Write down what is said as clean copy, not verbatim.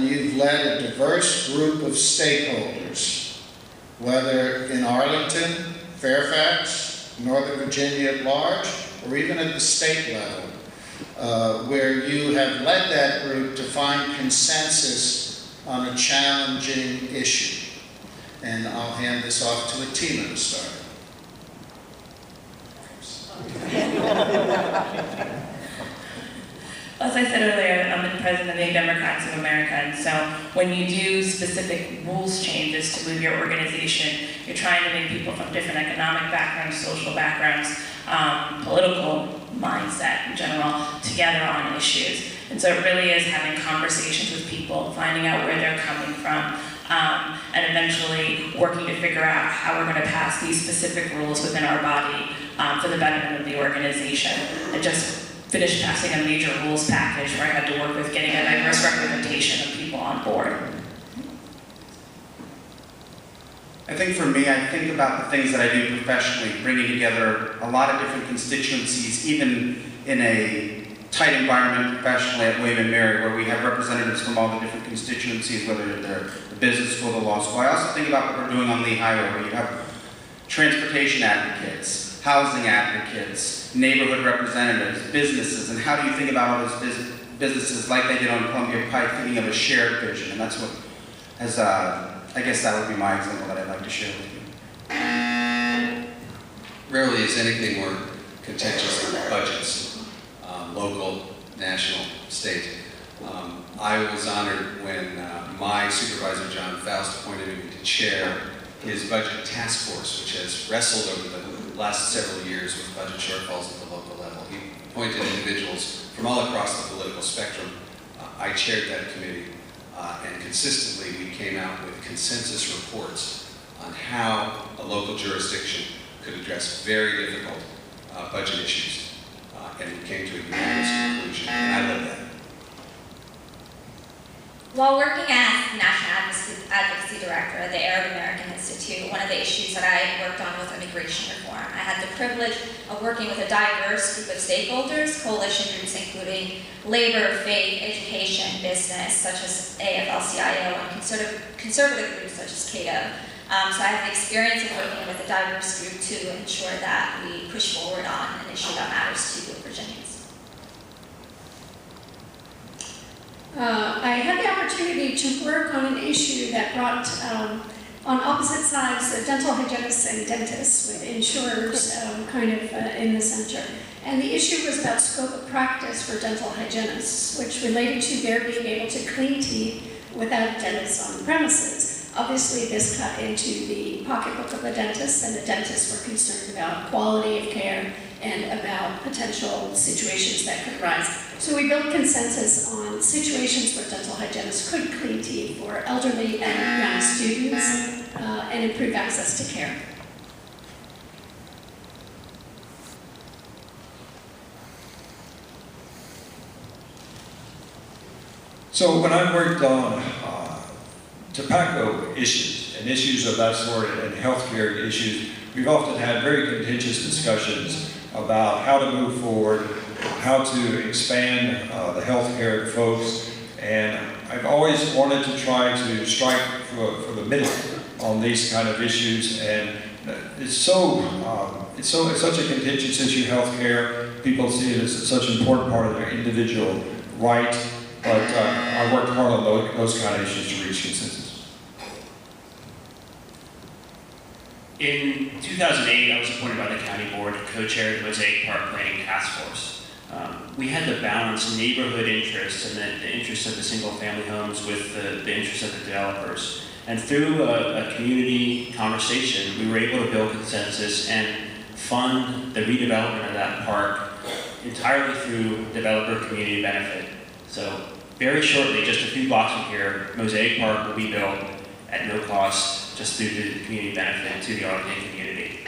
when you've led a diverse group of stakeholders, whether in Arlington, Fairfax, Northern Virginia at large, or even at the state level, where you have led that group to find consensus on a challenging issue. And I'll hand this off to Atina to start. As I said earlier, I'm the president of the Young Democrats of America, and so when you do specific rules changes to move your organization, you're trying to make people from different economic backgrounds, social backgrounds, political mindset in general, together on issues. And so it really is having conversations with people, finding out where they're coming from, and eventually working to figure out how we're going to pass these specific rules within our body for the betterment of the organization. And just finished passing a major rules package where I had to work with getting a diverse representation of people on board. I think for me, I think about the things that I do professionally, bringing together a lot of different constituencies, even in a tight environment professionally at William & Mary, where we have representatives from all the different constituencies, whether they're the business school, the law school. I also think about what we're doing on Lee Highway, where you have transportation advocates, housing advocates, neighborhood representatives, businesses, and how do you think about all those businesses like they did on Columbia Pike, thinking of a shared vision, and that's what has, I guess that would be my example that I'd like to share with you. Rarely is anything more contentious than budgets, local, national, state. I was honored when my supervisor, John Faust, appointed me to chair his budget task force, which has wrestled over the last several years with budget shortfalls at the local level. He appointed individuals from all across the political spectrum. I chaired that committee, and consistently we came out with consensus reports on how a local jurisdiction could address very difficult budget issues, and we came to a unanimous conclusion, and I love that. While working as the National Advocacy Director at the Arab American Institute, one of the issues that I worked on was immigration reform. I had the privilege of working with a diverse group of stakeholders, coalition groups including labor, faith, education, business, such as AFL-CIO, and conservative groups such as Cato. So I have the experience of working with a diverse group to ensure that we push forward on an issue that matters to Virginians. I had the opportunity to work on an issue that brought on opposite sides dental hygienists and dentists with insurers in the center. And the issue was about scope of practice for dental hygienists, which related to their being able to clean teeth without dentists on the premises. Obviously, this cut into the pocketbook of the dentists, and the dentists were concerned about quality of care and about potential situations that could arise. So we built consensus on situations where dental hygienists could clean teeth for elderly and young students and improve access to care. So when I worked on tobacco issues and issues of that sort and healthcare issues, we've often had very contentious discussions about how to move forward, how to expand the healthcare folks, and I've always wanted to try to strike for the middle on these kind of issues, and it's such a contentious issue, healthcare. People see it as such an important part of their individual right, but I worked hard on those kind of issues to reach consensus. In 2008, I was appointed by the county board to co-chair the Mosaic Park Planning Task Force. We had to balance neighborhood interests and the interests of the single-family homes with the interests of the developers. And through a community conversation, we were able to build consensus and fund the redevelopment of that park entirely through developer community benefit. So very shortly, just a few blocks from here, Mosaic Park will be built at no cost, just through the community benefit to the Arlington community.